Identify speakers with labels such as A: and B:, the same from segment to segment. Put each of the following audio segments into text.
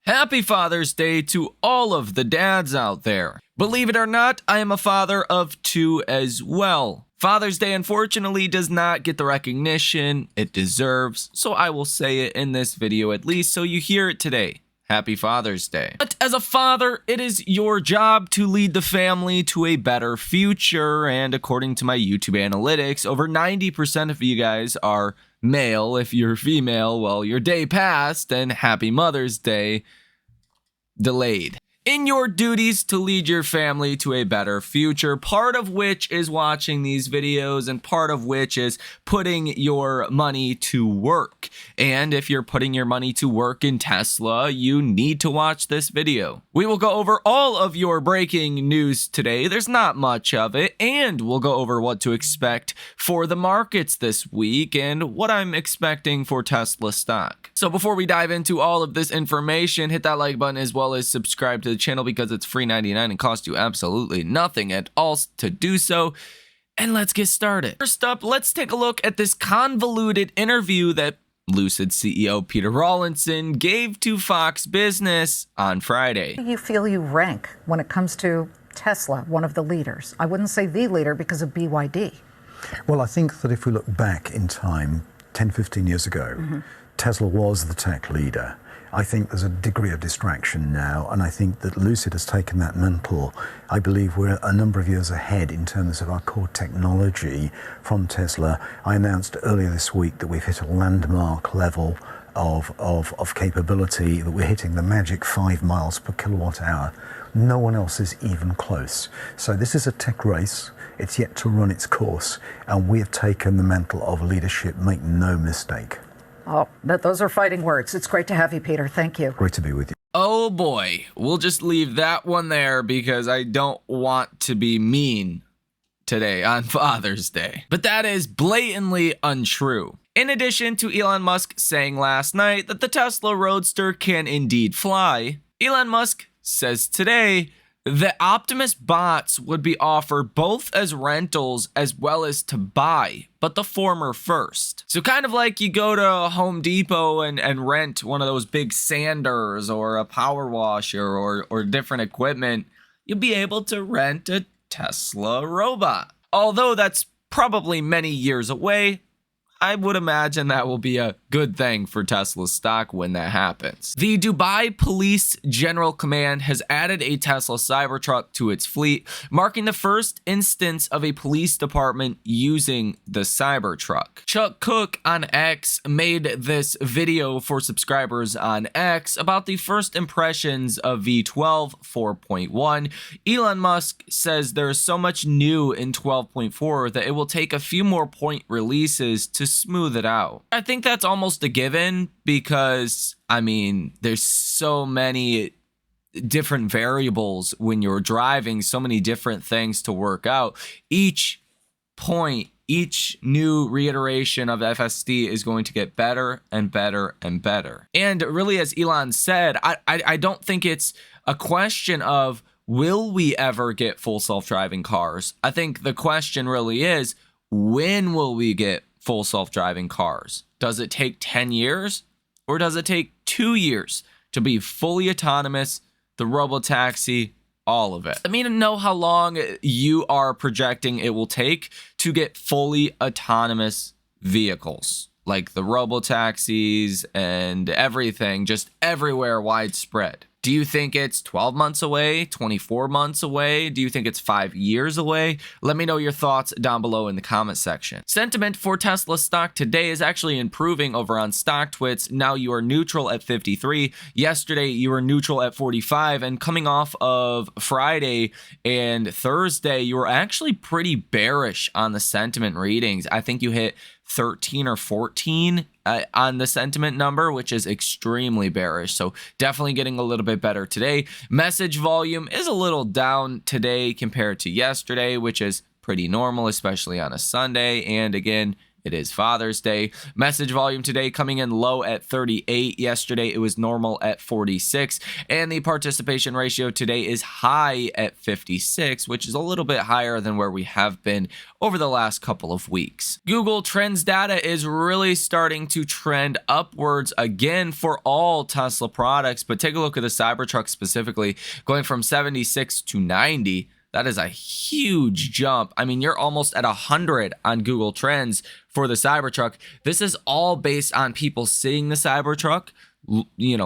A: Happy Father's Day to all of the dads out there. Believe it or not, I am a father of 2 as well. Father's Day unfortunately does not get the recognition it deserves, so I will say it in this video at least so you hear it today. Happy Father's Day. But as a father, it is your job to lead the family to a better future, and according to my YouTube analytics, over 90% of you guys are male. If you're female, well, your day passed, and happy Mother's Day delayed. In your duties to lead your family to a better future, part of which is watching these videos and part of which is putting your money to work. And if you're putting your money to work in Tesla, you need to watch this video. We will go over all of your breaking news today. There's not much of it, and we'll go over what to expect for the markets this week and what I'm expecting for Tesla stock. So before we dive into all of this information, hit that like button as well as subscribe to the channel because it's free 99 and costs you absolutely nothing at all to do so. And let's get started. First up, let's take a look at this convoluted interview that Lucid CEO Peter Rawlinson gave to Fox Business on Friday.
B: How do you feel you rank when it comes to Tesla, one of the leaders? I wouldn't say the leader because of BYD.
C: Well, I think that if we look back in time, 10, 15 years ago, Tesla was the tech leader. I think there's a degree of distraction now, and I think that Lucid has taken that mantle. I believe we're a number of years ahead in terms of our core technology from Tesla. I announced earlier this week that we've hit a landmark level of capability, that we're hitting the magic 5 miles per kilowatt hour. No one else is even close. So this is a tech race. It's yet to run its course, and we have taken the mantle of leadership, make no mistake.
B: Oh, those are fighting words. It's great to have you, Peter. Thank you.
C: Great to be with you.
A: Oh boy, we'll just leave that one there because I don't want to be mean today on Father's Day. But that is blatantly untrue. In addition to Elon Musk saying last night that the Tesla Roadster can indeed fly, Elon Musk says today that Optimus bots would be offered both as rentals as well as to buy, but the former first. So kind of like you go to Home Depot and rent one of those big sanders or a power washer or different equipment, you'll be able to rent a Tesla robot. Although that's probably many years away, I would imagine that will be a good thing for Tesla stock when that happens. The Dubai Police General Command has added a Tesla Cybertruck to its fleet, marking the first instance of a police department using the Cybertruck. Chuck Cook on X made this video for subscribers on X about the first impressions of V12 4.1. Elon Musk says there's so much new in 12.4 that it will take a few more point releases to smooth it out. I think that's almost a given because, I mean, there's so many different variables when you're driving, so many different things to work out. Each point, each new reiteration of FSD is going to get better and better and better. And really, as Elon said, I don't think it's a question of will we ever get full self-driving cars. I think the question really is, when will we get full self-driving cars? Does it take 10 years or does it take 2 years to be fully autonomous, the robotaxi, all of it? Let me know how long you are projecting it will take to get fully autonomous vehicles, like the robotaxis and everything, just everywhere widespread. Do you think it's 12 months away, 24 months away? Do you think it's 5 years away? Let me know your thoughts down below in the comment section. Sentiment for Tesla stock today is actually improving over on StockTwits. Now you are neutral at 53. Yesterday you were neutral at 45, and coming off of Friday and Thursday, you were actually pretty bearish on the sentiment readings. I think you hit 13 or 14 on the sentiment number, which is extremely bearish. So definitely getting a little bit better today. Message volume is a little down today compared to yesterday, which is pretty normal, especially on a Sunday. And again, it is Father's Day. Message volume today coming in low at 38. Yesterday it was normal at 46. And the participation ratio today is high at 56, which is a little bit higher than where we have been over the last couple of weeks. Google Trends data is really starting to trend upwards again for all Tesla products, but take a look at the Cybertruck specifically, going from 76 to 90. That is a huge jump. I mean, you're almost at 100 on Google Trends for the Cybertruck. This is all based on people seeing the Cybertruck,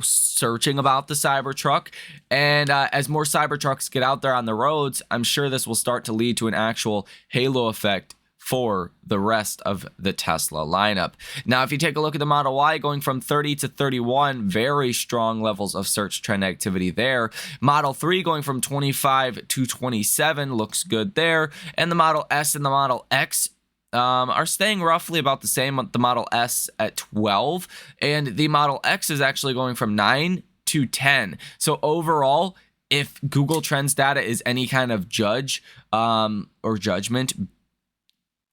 A: searching about the Cybertruck. And as more Cybertrucks get out there on the roads, I'm sure this will start to lead to an actual halo effect for the rest of the Tesla lineup. Now, if you take a look at the Model Y going from 30 to 31, very strong levels of search trend activity there. Model 3 going from 25 to 27 looks good there. And the Model S and the Model X are staying roughly about the same. The Model S at 12, and the Model X is actually going from 9 to 10. So overall, if Google Trends data is any kind of judge or judgment,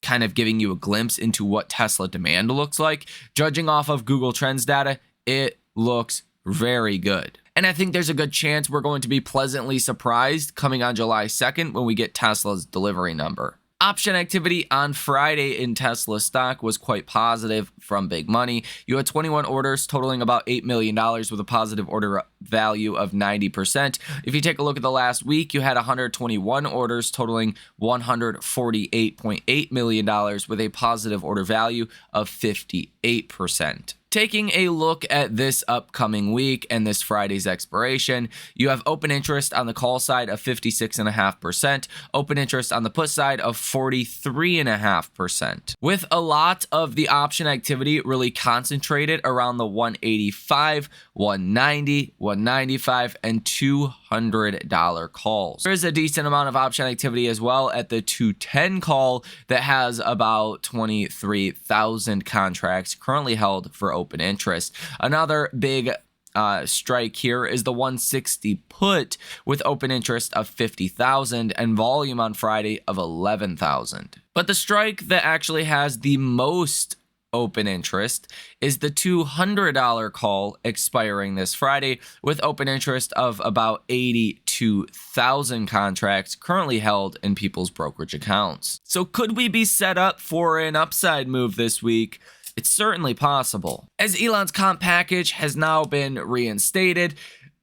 A: kind of giving you a glimpse into what Tesla demand looks like, judging off of Google Trends data, it looks very good. And I think there's a good chance we're going to be pleasantly surprised coming on July 2nd when we get Tesla's delivery number. Option activity on Friday in Tesla stock was quite positive from big money. You had 21 orders totaling about $8 million with a positive order value of 90%. If you take a look at the last week, you had 121 orders totaling $148.8 million with a positive order value of 58%. Taking a look at this upcoming week and this Friday's expiration, you have open interest on the call side of 56.5%, open interest on the put side of 43.5%, with a lot of the option activity really concentrated around the 185, 190, 195, and $200 calls. There is a decent amount of option activity as well at the 210 call that has about 23,000 contracts currently held for open interest. Another big strike here is the 160 put with open interest of 50,000 and volume on Friday of 11,000. But the strike that actually has the most open interest is the $200 call expiring this Friday with open interest of about 82,000 contracts currently held in people's brokerage accounts. So could we be set up for an upside move this week? It's certainly possible. As Elon's comp package has now been reinstated,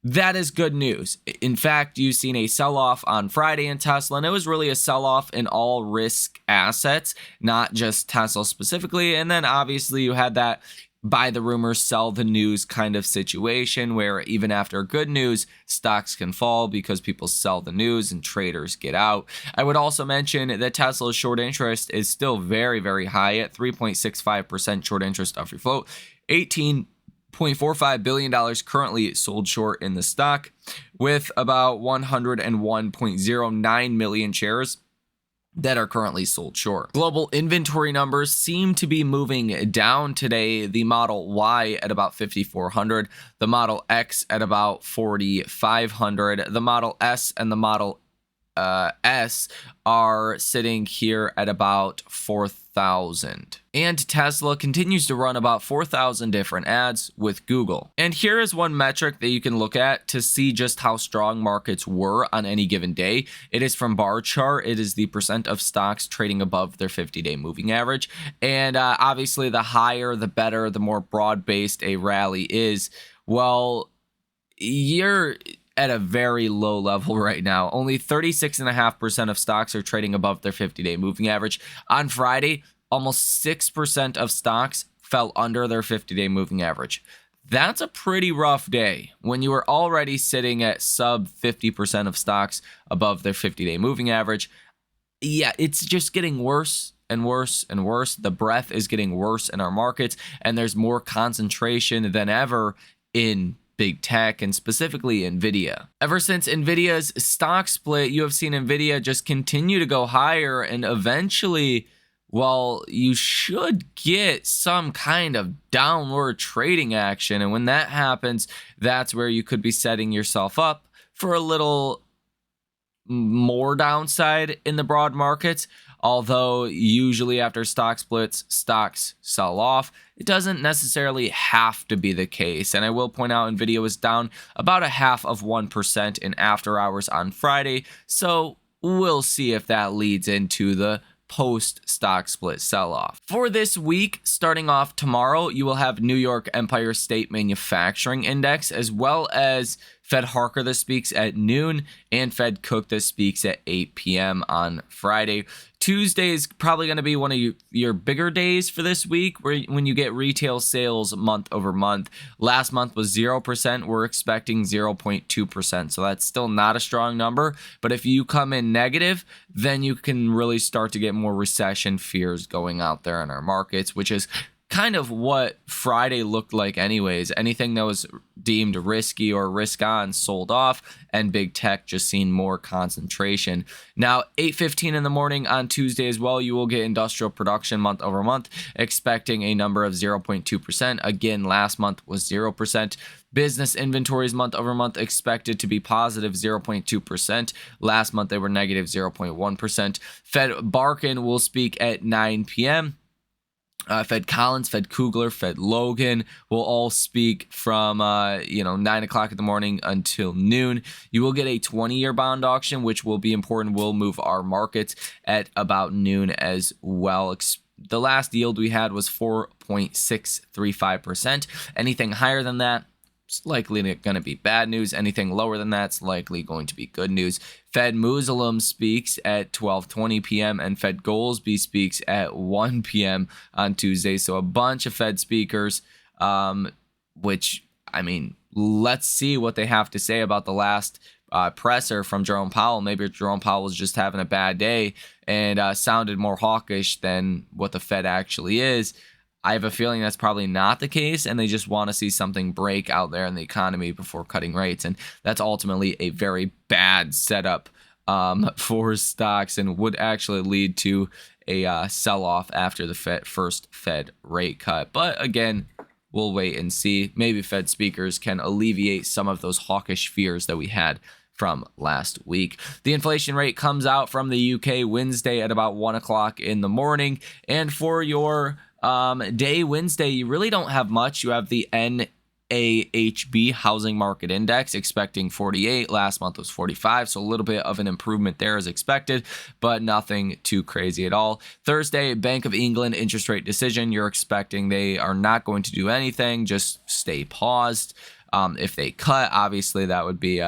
A: that is good news. In fact, you've seen a sell-off on Friday in Tesla, and it was really a sell-off in all risk assets, not just Tesla specifically. And then obviously you had that buy the rumors, sell the news kind of situation where even after good news, stocks can fall because people sell the news and traders get out. I would also mention that Tesla's short interest is still very, very high at 3.65% short interest of your float, $18.45 billion currently sold short in the stock, with about 101.09 million shares that are currently sold short. Global inventory numbers seem to be moving down today. The Model Y at about 5,400, the Model X at about 4,500, the Model S and the Model S are sitting here at about 4,000. And Tesla continues to run about 4,000 different ads with Google. And here is one metric that you can look at to see just how strong markets were on any given day. It is from bar chart. It is the percent of stocks trading above their 50-day moving average. And obviously the higher, the better, the more broad-based a rally is. Well, you're at a very low level right now. Only 36.5% of stocks are trading above their 50-day moving average. On Friday, almost 6% of stocks fell under their 50-day moving average. That's a pretty rough day when you were already sitting at sub 50% of stocks above their 50-day moving average. Yeah, it's just getting worse and worse and worse. The breadth is getting worse in our markets, and there's more concentration than ever in big tech, and specifically Nvidia. Ever since Nvidia's stock split, you have seen Nvidia just continue to go higher, and eventually, well, you should get some kind of downward trading action. And when that happens, that's where you could be setting yourself up for a little more downside in the broad markets. Although usually after stock splits, stocks sell off, it doesn't necessarily have to be the case. And I will point out NVIDIA was down about 0.5% in after hours on Friday. So we'll see if that leads into the post stock split sell-off. For this week, starting off tomorrow, you will have New York Empire State Manufacturing Index, as well as Fed Harker that speaks at noon and Fed Cook that speaks at 8 p.m. on Friday. Tuesday is probably going to be one of your bigger days for this week, when you get retail sales month over month. Last month was 0%. We're expecting 0.2%. So that's still not a strong number. But if you come in negative, then you can really start to get more recession fears going out there in our markets, which is kind of what Friday looked like anyways. Anything that was deemed risky or risk on sold off, and big tech just seen more concentration. Now, 8:15 in the morning on Tuesday as well, you will get industrial production month over month, expecting a number of 0.2%. Again, last month was 0%. Business inventories month over month expected to be positive 0.2%. Last month they were negative 0.1%. Fed Barkin will speak at 9 p.m. Fed Collins, Fed Kugler, Fed Logan will all speak from 9 o'clock in the morning until noon. You will get a 20-year bond auction, which will be important, will move our markets at about noon as well. The last yield we had was 4.635%. Anything higher than that, it's likely going to be bad news. Anything lower than that's likely going to be good news. Fed Muslim speaks at 12:20 p.m. and Fed Goolsbee speaks at 1 p.m. on Tuesday. So a bunch of Fed speakers, which, I mean, let's see what they have to say about the last presser from Jerome Powell. Maybe Jerome Powell was just having a bad day and sounded more hawkish than what the Fed actually is. I have a feeling that's probably not the case, and they just want to see something break out there in the economy before cutting rates. And that's ultimately a very bad setup for stocks, and would actually lead to a sell-off after the first Fed rate cut. But again, we'll wait and see. Maybe Fed speakers can alleviate some of those hawkish fears that we had from last week. The inflation rate comes out from the UK Wednesday at about 1 o'clock in the morning. And for your day Wednesday, you really don't have much. You have the NAHB Housing Market Index expecting 48. Last month was 45, so a little bit of an improvement there is expected, but nothing too crazy at all. Thursday, Bank of England interest rate decision. You're expecting they are not going to do anything, just stay paused. If they cut, obviously that would be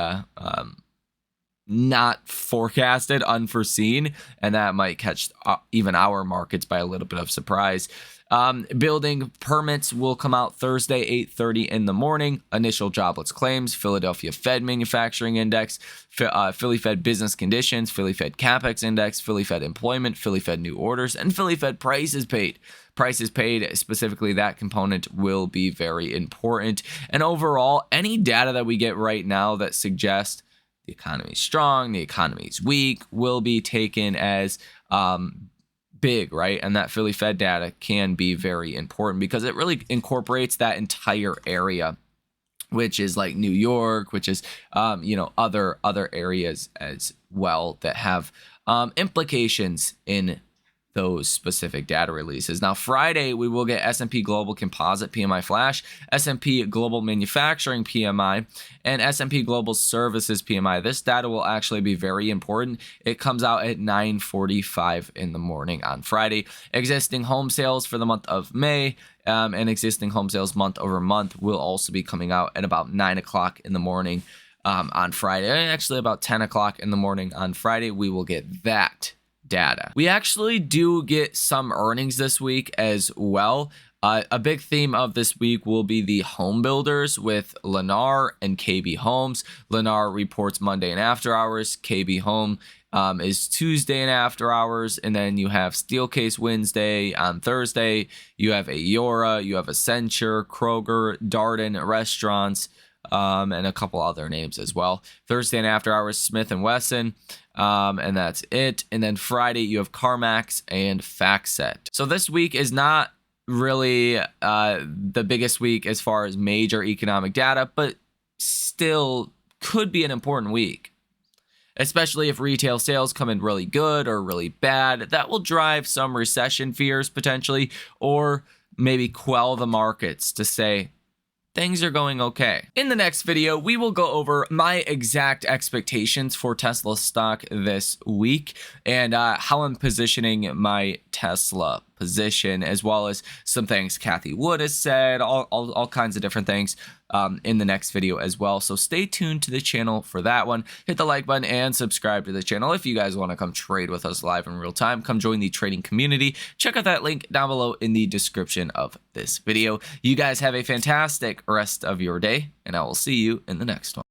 A: not forecasted, unforeseen, and that might catch even our markets by a little bit of surprise. Building permits will come out Thursday, 8:30 in the morning. Initial jobless claims, Philadelphia Fed Manufacturing Index, Philly Fed Business Conditions, Philly Fed CapEx Index, Philly Fed Employment, Philly Fed New Orders, and Philly Fed Prices Paid. Prices paid, specifically that component, will be very important. And overall, any data that we get right now that suggests the economy is strong, the economy is weak, will be taken as big, right? And that Philly Fed data can be very important because it really incorporates that entire area, which is like New York, which is other areas as well that have implications in those specific data releases. Now, Friday, we will get S&P Global Composite PMI Flash, S&P Global Manufacturing PMI, and S&P Global Services PMI. This data will actually be very important. It comes out at 9:45 in the morning on Friday. Existing home sales for the month of May and existing home sales month over month will also be coming out at about 9 o'clock in the morning on Friday. Actually, about 10 o'clock in the morning on Friday, we will get that data. We actually do get some earnings this week as well. A big theme of this week will be the home builders with Lennar and KB Homes. Lennar reports Monday and after hours. KB Home is Tuesday and after hours. And then you have Steelcase Wednesday on Thursday. You have Aora, you have Accenture, Kroger, Darden Restaurants, and a couple other names as well. Thursday and after hours, Smith & Wesson, and that's it. And then Friday, you have CarMax and FactSet. So this week is not really the biggest week as far as major economic data, but still could be an important week. especially if retail sales come in really good or really bad. That will drive some recession fears potentially, or maybe quell the markets to say, things are going okay. In the next video, we will go over my exact expectations for Tesla stock this week and how I'm positioning my Tesla position, as well as some things Kathy Wood has said, all kinds of different things in the next video as well. So stay tuned to the channel for that one. Hit the like button and subscribe to the channel. If you guys want to come trade with us live in real time, come join the trading community. Check out that link down below in the description of this video. You guys have a fantastic rest of your day, and I will see you in the next one.